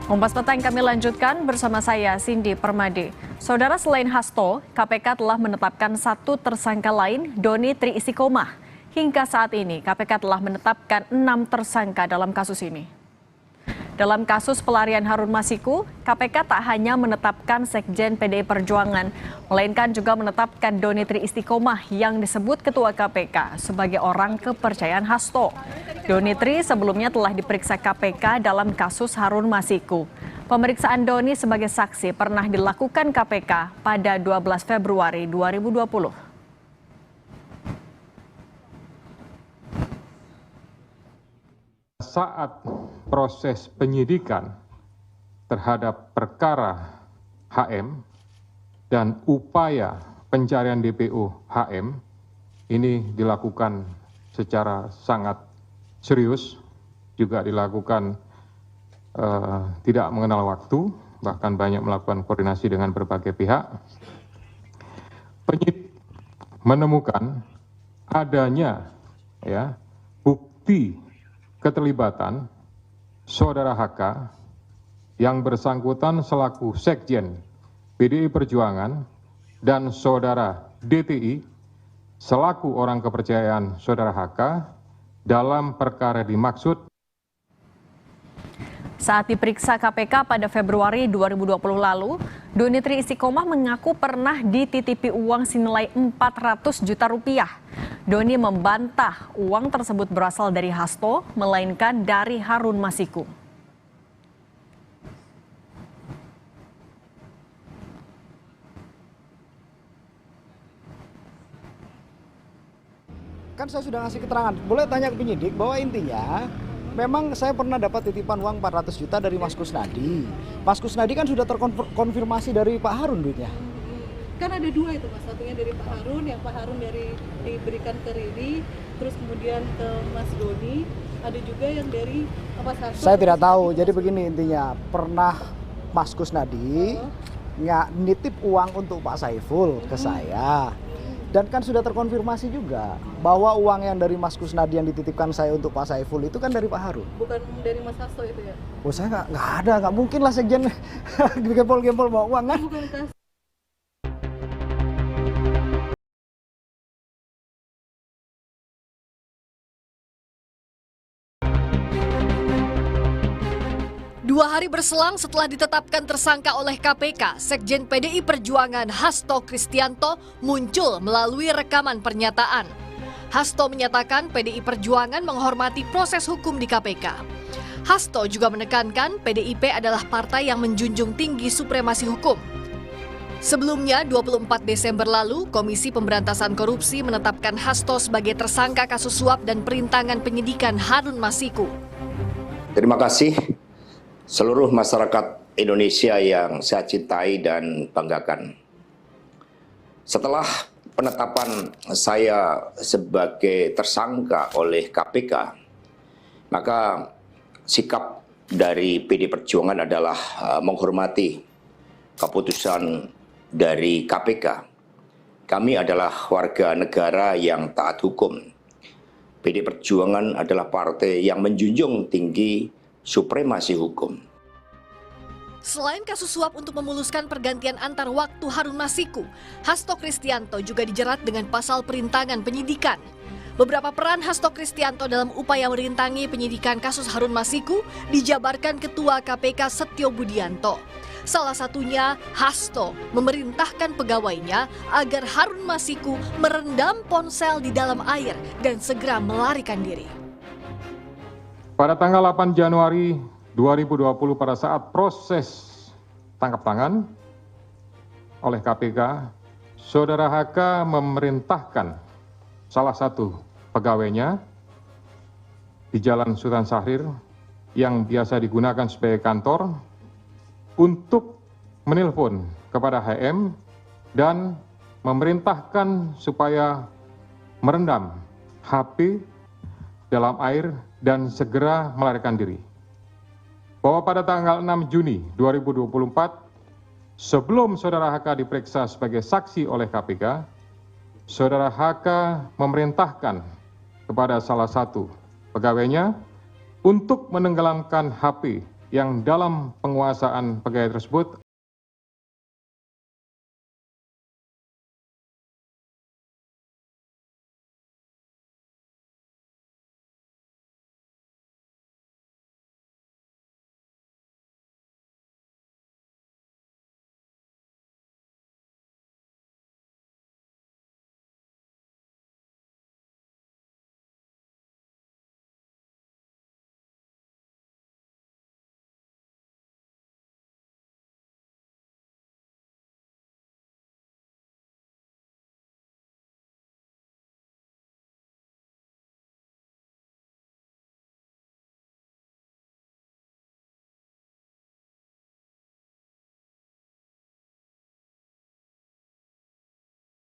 Kompas Petang kami lanjutkan bersama saya Cindy Permadi. Saudara, selain Hasto, KPK telah menetapkan satu tersangka lain, Doni Tri Istiqomah. Hingga saat ini KPK telah menetapkan 6 tersangka dalam kasus ini. Dalam kasus pelarian Harun Masiku, KPK tak hanya menetapkan Sekjen PDI Perjuangan, melainkan juga menetapkan Doni Tri Istiqomah yang disebut Ketua KPK sebagai orang kepercayaan Hasto. Doni Tri sebelumnya telah diperiksa KPK dalam kasus Harun Masiku. Pemeriksaan Doni sebagai saksi pernah dilakukan KPK pada 12 Februari 2020. Saat proses penyidikan terhadap perkara HM dan upaya pencarian DPO HM ini dilakukan secara sangat serius, juga dilakukan tidak mengenal waktu, bahkan banyak melakukan koordinasi dengan berbagai pihak. Penyidik menemukan adanya bukti keterlibatan saudara HK yang bersangkutan selaku Sekjen PDI Perjuangan dan saudara DTI selaku orang kepercayaan saudara HK dalam perkara dimaksud. Saat diperiksa KPK pada Februari 2020 lalu, Doni Tri Istiqomah mengaku pernah dititipi uang senilai 400 juta rupiah. Doni membantah uang tersebut berasal dari Hasto, melainkan dari Harun Masiku. Kan saya sudah ngasih keterangan, boleh tanya ke penyidik bahwa intinya memang saya pernah dapat titipan uang 400 juta dari Mas Kusnadi. Mas Kusnadi kan sudah terkonfirmasi dari Pak Harun duitnya. Kan ada dua itu Mas, satunya dari Pak Harun, yang Pak Harun diberikan ke Riri, terus kemudian ke Mas Doni, ada juga yang dari Mas Hasto. Saya tidak tahu, jadi begini intinya, pernah Mas Kusnadi nitip uang untuk Pak Saiful ke saya. Dan kan sudah terkonfirmasi juga bahwa uang yang dari Mas Kusnadi yang dititipkan saya untuk Pak Saiful itu kan dari Pak Harun. Bukan dari Mas Hasto itu ya? Oh saya nggak ada, nggak mungkin lah Sekjen gempol-gempol bawa uang kan. Bukan kas. Dua hari berselang setelah ditetapkan tersangka oleh KPK, Sekjen PDI Perjuangan Hasto Kristianto muncul melalui rekaman pernyataan. Hasto menyatakan PDI Perjuangan menghormati proses hukum di KPK. Hasto juga menekankan PDIP adalah partai yang menjunjung tinggi supremasi hukum. Sebelumnya, 24 Desember lalu, Komisi Pemberantasan Korupsi menetapkan Hasto sebagai tersangka kasus suap dan perintangan penyidikan Harun Masiku. Terima kasih seluruh masyarakat Indonesia yang saya cintai dan banggakan. Setelah penetapan saya sebagai tersangka oleh KPK, maka sikap dari PD Perjuangan adalah menghormati keputusan dari KPK. Kami adalah warga negara yang taat hukum. PD Perjuangan adalah partai yang menjunjung tinggi supremasi hukum. Selain kasus suap untuk memuluskan pergantian antar waktu Harun Masiku, Hasto Kristianto juga dijerat dengan pasal perintangan penyidikan. Beberapa peran Hasto Kristianto dalam upaya merintangi penyidikan kasus Harun Masiku dijabarkan Ketua KPK Setio Budianto. Salah satunya, Hasto memerintahkan pegawainya agar Harun Masiku merendam ponsel di dalam air dan segera melarikan diri. Pada tanggal 8 Januari 2020 pada saat proses tangkap tangan oleh KPK, saudara HK memerintahkan salah satu pegawainya di Jalan Sultan Syahrir yang biasa digunakan sebagai kantor untuk menelpon kepada HM dan memerintahkan supaya merendam HP dalam air dan segera melarikan diri. Bahwa pada tanggal 6 Juni 2024, sebelum saudara HK diperiksa sebagai saksi oleh KPK, saudara HK memerintahkan kepada salah satu pegawainya untuk menenggelamkan HP yang dalam penguasaan pegawai tersebut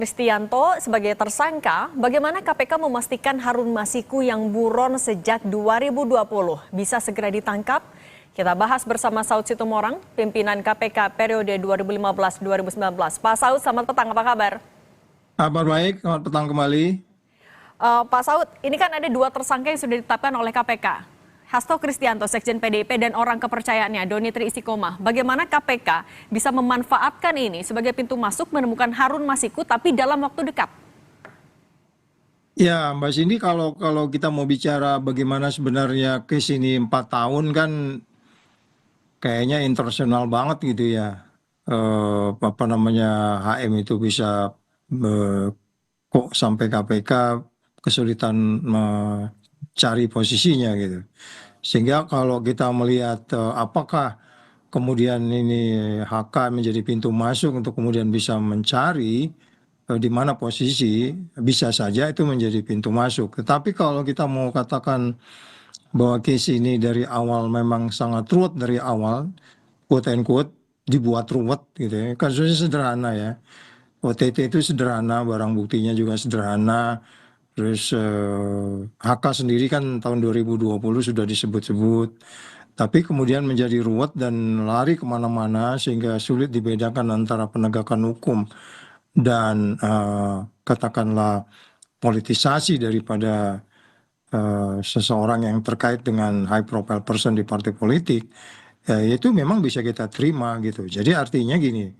Kristianto sebagai tersangka, bagaimana KPK memastikan Harun Masiku yang buron sejak 2020 bisa segera ditangkap? Kita bahas bersama Saud Situmorang, pimpinan KPK periode 2015-2019. Pak Saud, selamat petang, apa kabar? Kabar baik, selamat petang kembali. Pak Saud, ini kan ada 2 tersangka yang sudah ditetapkan oleh KPK. Hasto Kristianto, Sekjen PDIP, dan orang kepercayaannya, Doni Tri Istiqomah. Bagaimana KPK bisa memanfaatkan ini sebagai pintu masuk menemukan Harun Masiku, tapi dalam waktu dekat? Ya, Mbak Cindy, kalau kita mau bicara bagaimana sebenarnya case ini 4 tahun kan kayaknya internasional banget gitu ya. HM itu bisa kok sampai KPK kesulitan mencari posisinya gitu. Sehingga kalau kita melihat apakah kemudian ini HK menjadi pintu masuk untuk kemudian bisa mencari di mana posisi, bisa saja itu menjadi pintu masuk. Tetapi kalau kita mau katakan bahwa case ini dari awal memang sangat ruwet dari awal, quote and quote, dibuat ruwet gitu ya. Kasusnya sederhana ya. OTT itu sederhana, barang buktinya juga sederhana. Terus HK sendiri kan tahun 2020 sudah disebut-sebut. Tapi kemudian menjadi ruwet dan lari kemana-mana sehingga sulit dibedakan antara penegakan hukum dan katakanlah politisasi daripada seseorang yang terkait dengan high profile person di partai politik, ya itu memang bisa kita terima gitu. Jadi artinya gini,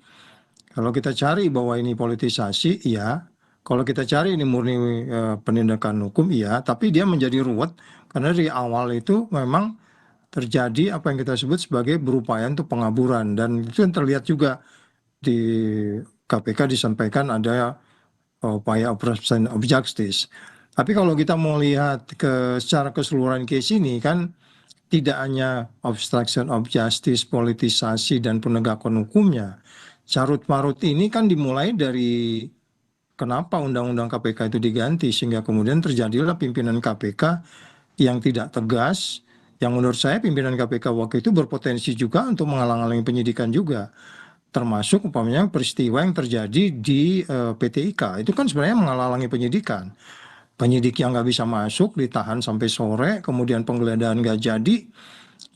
kalau kita cari bahwa ini politisasi, iya. Kalau kita cari ini murni penindakan hukum, iya. Tapi dia menjadi ruwet karena dari awal itu memang terjadi apa yang kita sebut sebagai berupaya untuk pengaburan. Dan itu yang terlihat juga di KPK disampaikan ada upaya obstruction of justice. Tapi kalau kita mau lihat secara keseluruhan case ini kan tidak hanya obstruction of justice, politisasi, dan penegakan hukumnya. Carut marut ini kan dimulai dari kenapa undang-undang KPK itu diganti sehingga kemudian terjadilah pimpinan KPK yang tidak tegas, yang menurut saya pimpinan KPK waktu itu berpotensi juga untuk menghalang-halangi penyidikan juga, termasuk umpamanya peristiwa yang terjadi di PT IKA itu kan sebenarnya menghalang-halangi penyidikan. Penyidik yang nggak bisa masuk ditahan sampai sore, kemudian penggeledahan nggak jadi,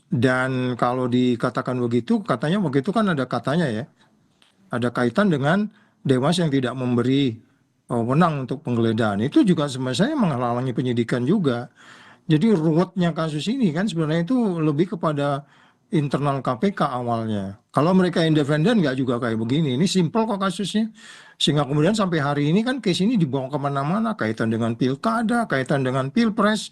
dan kalau dikatakan begitu, katanya begitu kan ada katanya ya, ada kaitan dengan Dewas yang tidak memberi wewenang untuk penggeledahan. Itu juga sebenarnya menghalangi penyidikan juga. Jadi ruwetnya kasus ini kan sebenarnya itu lebih kepada internal KPK awalnya. Kalau mereka independen nggak juga kayak begini. Ini simpel kok kasusnya. Sehingga kemudian sampai hari ini kan case ini dibawa kemana-mana. Kaitan dengan pilkada, kaitan dengan pilpres.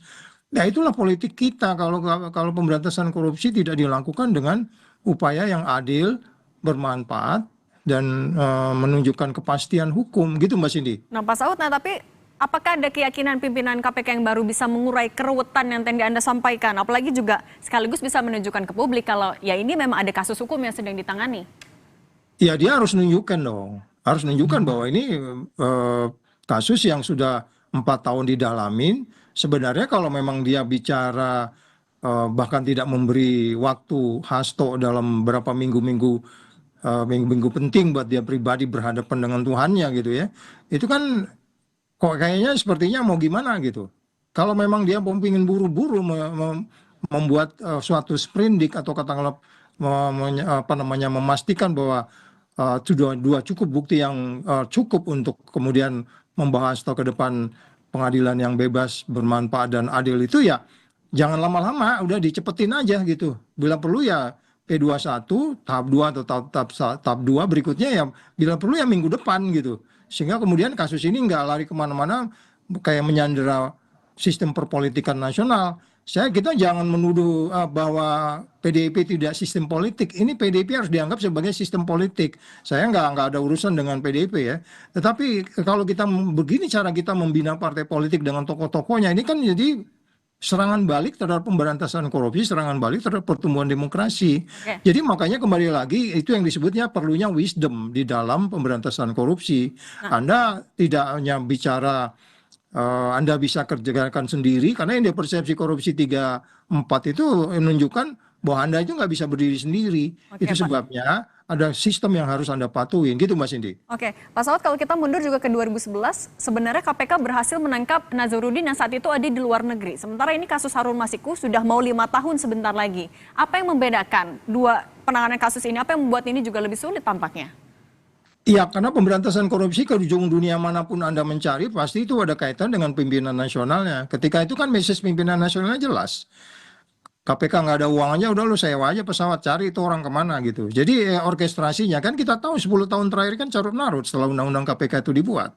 Ya itulah politik kita. Kalau pemberantasan korupsi tidak dilakukan dengan upaya yang adil, bermanfaat, dan menunjukkan kepastian hukum gitu Mbak Cindy. Nah Pak Saud, tapi apakah ada keyakinan pimpinan KPK yang baru bisa mengurai keruwetan yang tadi Anda sampaikan? Apalagi juga sekaligus bisa menunjukkan ke publik kalau ya ini memang ada kasus hukum yang sedang ditangani. Ya dia harus menunjukkan dong. Harus menunjukkan bahwa ini kasus yang sudah 4 tahun didalamin. Sebenarnya kalau memang dia bicara bahkan tidak memberi waktu Hasto dalam beberapa minggu-minggu penting buat dia pribadi berhadapan dengan Tuhannya gitu ya. Itu kan kok kayaknya sepertinya mau gimana gitu. Kalau memang dia ingin buru-buru membuat suatu sprindik atau katakanlah memastikan bahwa sudah 2 cukup bukti yang cukup untuk kemudian membahas atau ke depan pengadilan yang bebas, bermanfaat dan adil itu ya jangan lama-lama, udah dicepetin aja gitu. Bila perlu ya P21 tahap 2 atau tahap 2 berikutnya ya bila perlu ya minggu depan gitu. Sehingga kemudian kasus ini nggak lari kemana-mana kayak menyandera sistem perpolitikan nasional. Kita jangan menuduh bahwa PDIP tidak sistem politik. Ini PDIP harus dianggap sebagai sistem politik. Saya nggak ada urusan dengan PDIP ya. Tetapi kalau kita begini cara kita membina partai politik dengan tokoh-tokohnya, ini kan jadi serangan balik terhadap pemberantasan korupsi, serangan balik terhadap pertumbuhan demokrasi. Jadi makanya kembali lagi itu yang disebutnya perlunya wisdom di dalam pemberantasan korupsi. Anda tidak hanya bicara Anda bisa kerjakan sendiri, karena yang persepsi korupsi 3-4 itu menunjukkan bahwa Anda itu nggak bisa berdiri sendiri. Itu sebabnya ada sistem yang harus Anda patuhin, gitu Mbak Cindy. Oke, Pak Saud, kalau kita mundur juga ke 2011, sebenarnya KPK berhasil menangkap Nazarudin yang saat itu ada di luar negeri. Sementara ini kasus Harun Masiku sudah mau 5 tahun sebentar lagi. Apa yang membedakan dua penanganan kasus ini? Apa yang membuat ini juga lebih sulit tampaknya? Iya, karena pemberantasan korupsi ke ujung dunia manapun Anda mencari, pasti itu ada kaitan dengan pimpinan nasionalnya. Ketika itu kan message pimpinan nasionalnya jelas. KPK nggak ada uangnya, udah lu sewa aja pesawat, cari itu orang kemana gitu. Jadi orkestrasinya kan kita tahu 10 tahun terakhir kan carut marut setelah undang-undang KPK itu dibuat.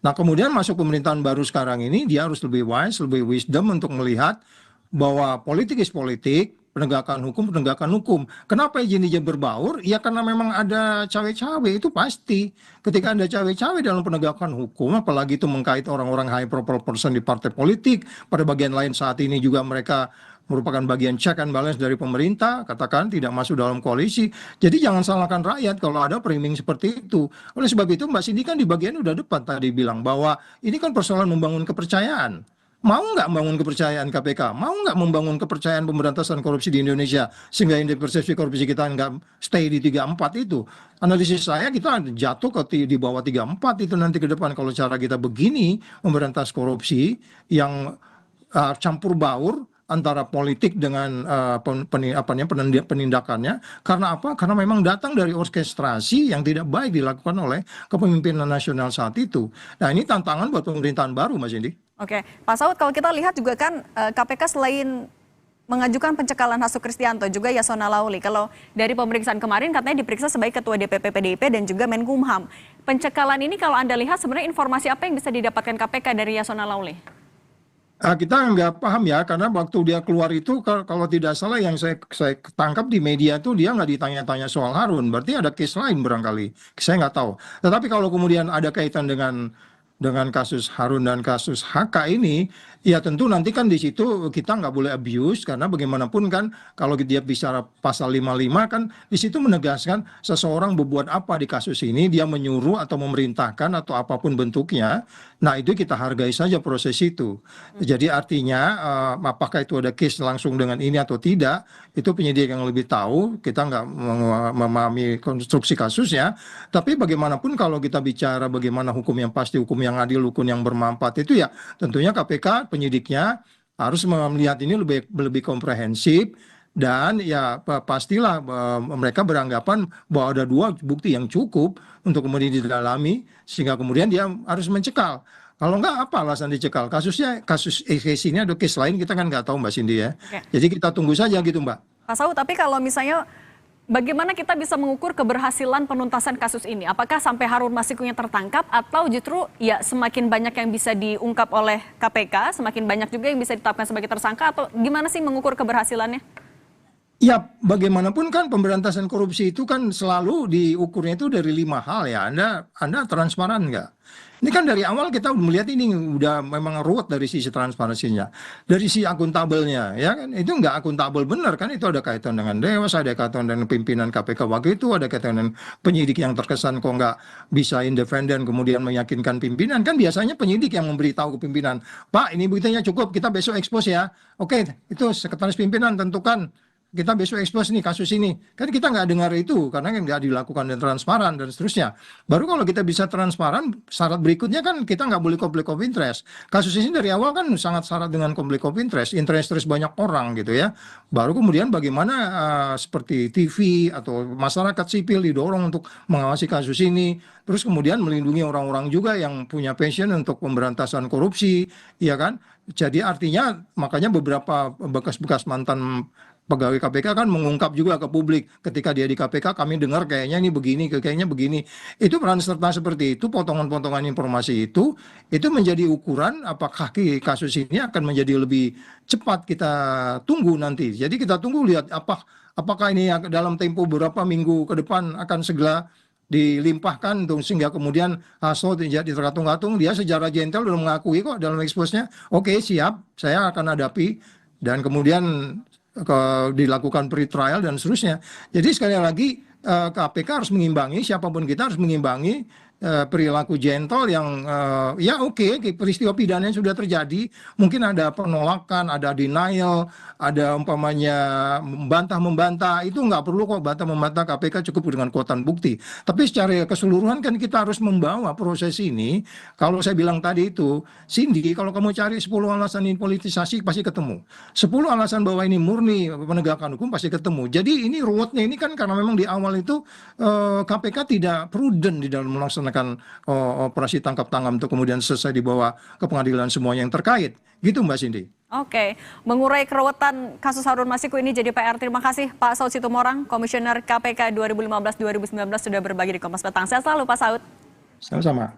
Nah kemudian masuk pemerintahan baru sekarang ini, dia harus lebih wise, lebih wisdom untuk melihat bahwa politik is politik, penegakan hukum. Kenapa izin berbaur? Ya karena memang ada cawe-cawe, itu pasti. Ketika ada cawe-cawe dalam penegakan hukum, apalagi itu mengkait orang-orang high profile person di partai politik, pada bagian lain saat ini juga mereka merupakan bagian check and balance dari pemerintah, katakan tidak masuk dalam koalisi. Jadi jangan salahkan rakyat kalau ada framing seperti itu. Oleh sebab itu Mbak Cindy kan di bagian udah depan tadi bilang bahwa ini kan persoalan membangun kepercayaan. Mau nggak membangun kepercayaan KPK? Mau nggak membangun kepercayaan pemberantasan korupsi di Indonesia sehingga indeks persepsi korupsi kita nggak stay di 3-4 itu? Analisis saya kita jatuh di bawah 3-4 itu nanti ke depan kalau cara kita begini memberantas korupsi yang campur baur antara politik dengan penindakannya. Karena apa? Karena memang datang dari orkestrasi yang tidak baik dilakukan oleh kepemimpinan nasional saat itu. Nah ini tantangan buat pemerintahan baru Mas Indi. Oke, Pak Saud, kalau kita lihat juga kan KPK selain mengajukan pencekalan Hasto Kristianto juga Yasona Lawli. Kalau dari pemeriksaan kemarin katanya diperiksa sebagai Ketua DPP PDIP dan juga Menkumham. Pencekalan ini kalau Anda lihat sebenarnya informasi apa yang bisa didapatkan KPK dari Yasona Lawli? Kita nggak paham ya, karena waktu dia keluar itu kalau tidak salah yang saya tangkap di media itu dia nggak ditanya-tanya soal Harun. Berarti ada case lain barangkali. Saya nggak tahu. Tetapi kalau kemudian ada kaitan dengan kasus Harun dan kasus HK ini, ya tentu nanti kan di situ kita nggak boleh abuse, karena bagaimanapun kan kalau dia bicara pasal 55 kan di situ menegaskan seseorang berbuat apa di kasus ini, dia menyuruh atau memerintahkan atau apapun bentuknya. Nah itu kita hargai saja proses itu. Jadi artinya apakah itu ada case langsung dengan ini atau tidak, itu penyidik yang lebih tahu, kita nggak memahami konstruksi kasusnya. Tapi bagaimanapun kalau kita bicara bagaimana hukum yang pasti, hukum yang adil, hukum yang bermanfaat itu ya tentunya KPK penyidiknya harus melihat ini lebih komprehensif. Dan ya pastilah mereka beranggapan bahwa ada 2 bukti yang cukup untuk kemudian didalami sehingga kemudian dia harus mencekal. Kalau enggak apa alasan dicekal? Kasus ini ada case lain kita kan nggak tahu Mbak Cindy ya. Jadi kita tunggu saja gitu Mbak. Pak Saud, tapi kalau misalnya bagaimana kita bisa mengukur keberhasilan penuntasan kasus ini? Apakah sampai Harun Masikunya tertangkap atau justru ya semakin banyak yang bisa diungkap oleh KPK, semakin banyak juga yang bisa ditetapkan sebagai tersangka, atau gimana sih mengukur keberhasilannya? Ya bagaimanapun kan pemberantasan korupsi itu kan selalu diukurnya itu dari 5 hal ya. Anda transparan nggak? Ini kan dari awal kita melihat ini udah memang ruwet dari sisi transparansinya, dari sisi akuntabelnya, ya kan? Itu nggak akuntabel benar kan? Itu ada kaitan dengan Dewas, ada kaitan dengan pimpinan KPK waktu itu, ada kaitan dengan penyidik yang terkesan kok nggak bisa independen kemudian meyakinkan pimpinan. Kan biasanya penyidik yang memberitahu ke pimpinan, Pak ini buktinya cukup, kita besok expose ya. Oke, itu sekretaris pimpinan tentukan kita besok expose nih kasus ini. Kan kita nggak dengar itu karena kan nggak dilakukan dan transparan dan seterusnya. Baru kalau kita bisa transparan, syarat berikutnya kan kita nggak boleh konflik of interest. Kasus ini dari awal kan sangat syarat dengan konflik of interest banyak orang gitu ya. Baru kemudian bagaimana seperti TV atau masyarakat sipil didorong untuk mengawasi kasus ini. Terus kemudian melindungi orang-orang juga yang punya passion untuk pemberantasan korupsi, ya kan? Jadi artinya makanya beberapa bekas-bekas mantan pegawai KPK kan mengungkap juga ke publik ketika dia di KPK, kami dengar kayaknya ini begini, kayaknya begini. Itu peran serta seperti itu, potongan-potongan informasi itu menjadi ukuran apakah kasus ini akan menjadi lebih cepat. Kita tunggu nanti. Jadi kita tunggu lihat apakah ini dalam tempo beberapa minggu ke depan akan segera dilimpahkan sehingga kemudian Hasto tidak diterkatung-katung. Dia secara gentle sudah mengakui kok dalam expose-nya, oke, siap, saya akan hadapi, dan kemudian dilakukan pre-trial dan seterusnya. Jadi sekali lagi KPK harus mengimbangi, siapapun kita harus mengimbangi perilaku gentle yang ya oke, peristiwa pidana yang sudah terjadi, mungkin ada penolakan, ada denial, ada umpamanya membantah, itu nggak perlu kok bantah-membantah, KPK cukup dengan kekuatan bukti. Tapi secara keseluruhan kan kita harus membawa proses ini. Kalau saya bilang tadi itu, Cindy, kalau kamu cari 10 alasan ini politisasi pasti ketemu. 10 alasan bahwa ini murni penegakan hukum pasti ketemu. Jadi ini ruwetnya ini kan karena memang di awal itu KPK tidak prudent di dalam melaksanakan operasi tangkap tangan untuk kemudian selesai dibawa ke pengadilan semuanya yang terkait. Gitu Mbak Cindy. Oke, mengurai keruwetan kasus Harun Masiku ini jadi PR. Terima kasih Pak Saud Situmorang, Komisioner KPK 2015-2019 sudah berbagi di Kompas Petang. Sehat selalu Pak Saud. Sama-sama.